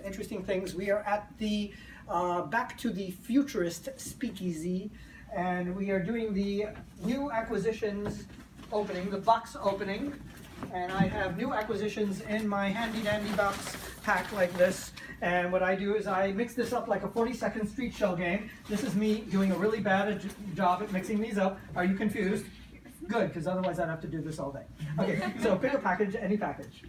interesting things. We are at the back to the Futurist Speakeasy, and we are doing the new acquisitions opening, the box opening. And I have new acquisitions in my handy dandy box pack like this. And what I do is I mix this up like a 40-second street shell game. This is me doing a really bad job at mixing these up. Are you confused? Good, because otherwise I'd have to do this all day. Okay, so pick a package, any package.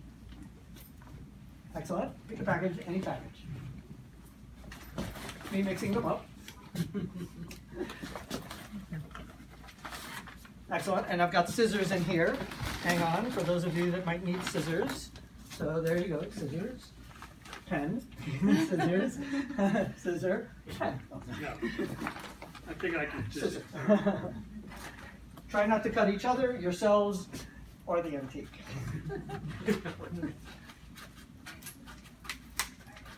Excellent. Pick a package, any package. Me mixing them up. Excellent, and I've got scissors in here. Hang on, for those of you that might need scissors. So there you go, scissors, pen, scissors, scissor, pen. No. I think I can just... Try not to cut each other, yourselves, or the antique.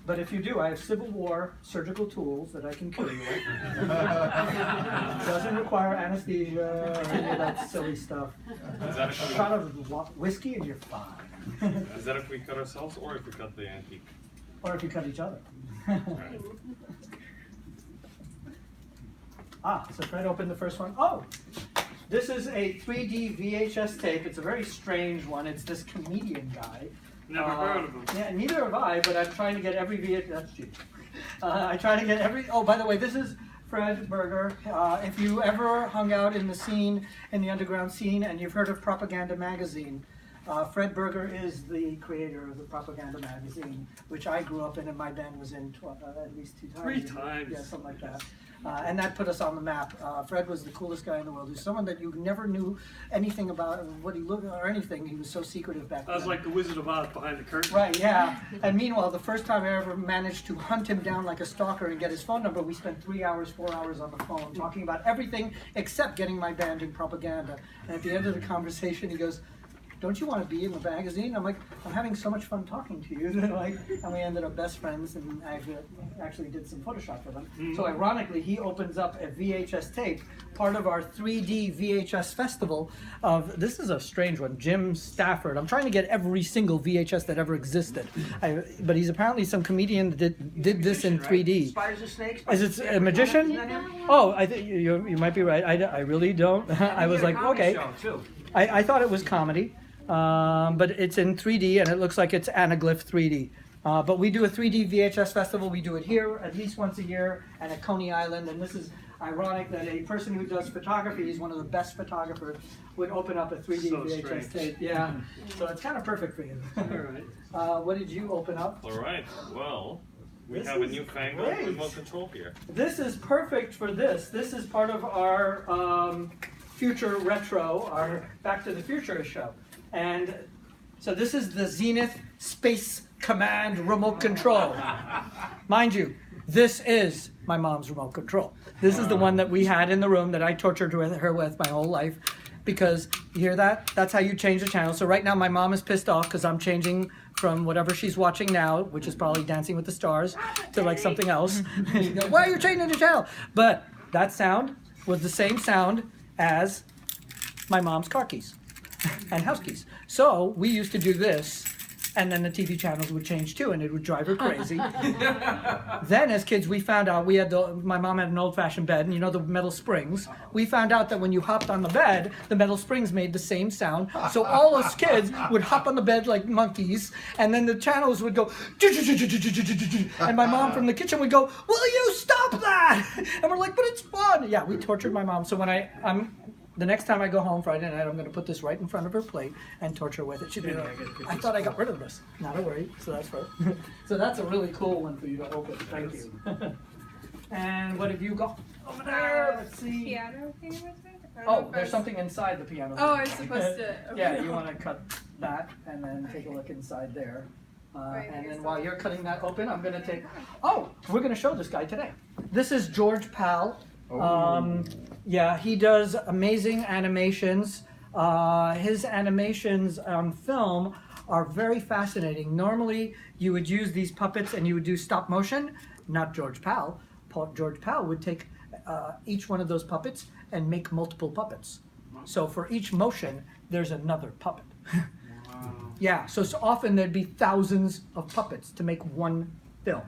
But if you do, I have Civil War surgical tools that I can kill you with. Doesn't require anesthesia or any of that silly stuff. Is that A shot of whiskey and you're fine. Is that if we cut ourselves or if we cut the antique? Or if you cut each other. Right. So try to open the first one. Oh! This is a 3D VHS tape. It's a very strange one. It's this comedian guy. Never heard of him. Yeah, neither have I, but I'm trying to get every VHS. That's cheap. I try to get every. Oh, by the way, this is Fred Berger. If you ever hung out in the scene, in the underground scene, and you've heard of Propaganda Magazine, Fred Berger is the creator of the Propaganda Magazine, which I grew up in, and my band was in at least 2 times. 3 times. Yeah, something like that. And that put us on the map. Fred was the coolest guy in the world. He was someone that you never knew anything about, what he looked or anything. He was so secretive back then. I was like the Wizard of Oz behind the curtain. Right, yeah. And meanwhile, the first time I ever managed to hunt him down like a stalker and get his phone number, we spent 3 hours, 4 hours on the phone talking about everything except getting my band in Propaganda. And at the end of the conversation, he goes, "Don't you want to be in the magazine?" I'm like, "I'm having so much fun talking to you." And we ended up best friends, and actually did some Photoshop for them. So ironically, he opens up a VHS tape, part of our 3D VHS festival of, this is a strange one, Jim Stafford. I'm trying to get every single VHS that ever existed. But he's apparently some comedian that did this in 3D. Spiders and snakes? Is it a magician? Oh, I think you might be right. I really don't. I was like, okay. I thought it was comedy. But it's in 3D and it looks like it's anaglyph 3D. But we do a 3D VHS festival. We do it here at least once a year and at Coney Island. And this is ironic that a person who does photography, is one of the best photographers, would open up a 3D VHS tape. Yeah, so it's kind of perfect for you. All right. What did you open up? All right. Well, we This have a is newfangled great. remote control here. This is perfect for this. This is part of our Future Retro, our Back to the Future show. And so this is the Zenith Space Command remote control. Mind you, this is my mom's remote control. This is the one that we had in the room that I tortured her with my whole life. Because, you hear that? That's how you change the channel. So right now my mom is pissed off because I'm changing from whatever she's watching now, which is probably Dancing with the Stars, to like something else. And she goes, "Why are you changing the channel?" But that sound was the same sound as my mom's car keys and house keys. So we used to do this, and then the TV channels would change too, and it would drive her crazy. Then as kids, we found out, my mom had an old-fashioned bed, and you know the metal springs. We found out that when you hopped on the bed, the metal springs made the same sound. So all us kids would hop on the bed like monkeys, and then the channels would go, and my mom from the kitchen would go, "Will you stop that?" And we're like, "But it's fun." Yeah, we tortured my mom. So when the next time I go home Friday night, I'm going to put this right in front of her plate and torture with it. She'd be like, "I thought I got rid of this." Not a worry. So that's right. So that's a really cool one for you to open. Thank you. And what have you got over there? Let's see. Piano thing with it? Oh, there's something inside the piano. Oh, I'm supposed to. Okay. Yeah, you want to cut that and then take a look inside there. And then while you're cutting that open, I'm going to take. Oh, we're going to show this guy today. This is George Pal. Yeah, he does amazing animations. His animations on film are very fascinating. Normally, you would use these puppets and you would do stop motion. Not George Pal. George Pal would take each one of those puppets and make multiple puppets. So for each motion, there's another puppet. Yeah, so often there'd be thousands of puppets to make one film.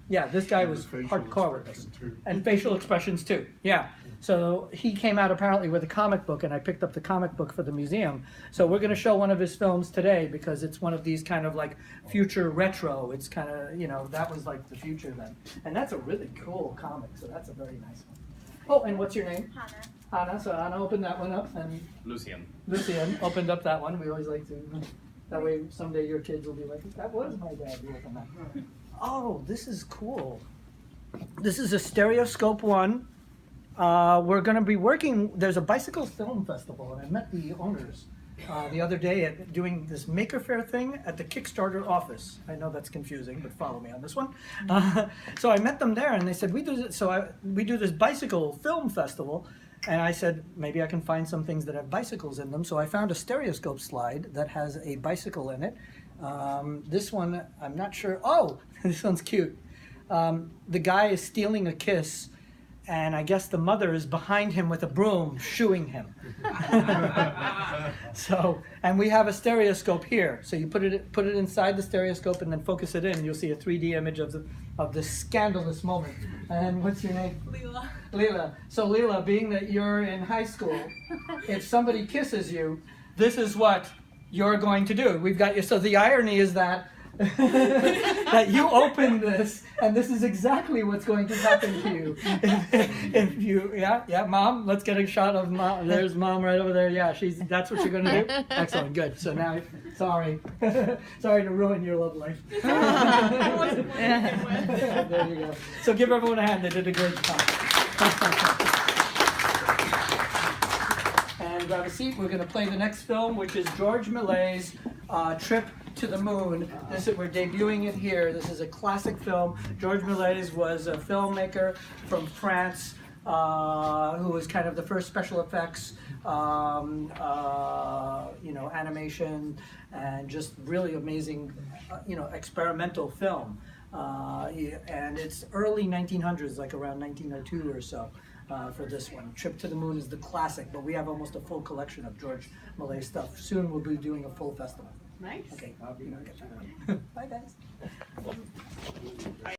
Yeah, this guy was hardcore with us. And facial expressions too, yeah. So he came out apparently with a comic book, and I picked up the comic book for the museum. So we're going to show one of his films today because it's one of these kind of like future retro. It's kind of, you know, that was like the future then. And that's a really cool comic, so that's a very nice one. Oh, and what's your name? Hannah. Hannah. So Hannah opened that one up, and Lucian. Lucian opened up that one. We always like to, that way someday your kids will be like, that was my dad who opened that. Oh, this is cool. This is a stereoscope one. We're going to be working, there's a bicycle film festival, and I met the owners the other day at doing this Maker Faire thing at the Kickstarter office. I know that's confusing, but follow me on this one. So I met them there, and they said, we do this bicycle film festival, and I said, maybe I can find some things that have bicycles in them. So I found a stereoscope slide that has a bicycle in it. This one, I'm not sure. Oh, this one's cute. The guy is stealing a kiss, and I guess the mother is behind him with a broom, shooing him. So, and we have a stereoscope here. So you put it inside the stereoscope and then focus it in, and you'll see a 3D image of this scandalous moment. And what's your name? Leela. Leela. So Leela, being that you're in high school, if somebody kisses you, this is what you're going to do. We've got you. So the irony is that that you open this, and this is exactly what's going to happen to you. If you, yeah, Mom. Let's get a shot of Mom. There's Mom right over there. Yeah, that's what you're going to do. Excellent, good. So now, sorry to ruin your love life. I wasn't one to begin with. There you go. So give everyone a hand. They did a great job. And grab a seat. We're going to play the next film, which is George Millet's Trip to the Moon. We're debuting it here. This is a classic film. George Millet was a filmmaker from France who was kind of the first special effects, animation, and just really amazing, experimental film. And it's early 1900s, like around 1902 or so. For this one. Trip to the Moon is the classic, but we have almost a full collection of George Millet stuff. Soon we'll be doing a full festival. Nice. Okay, Bye guys.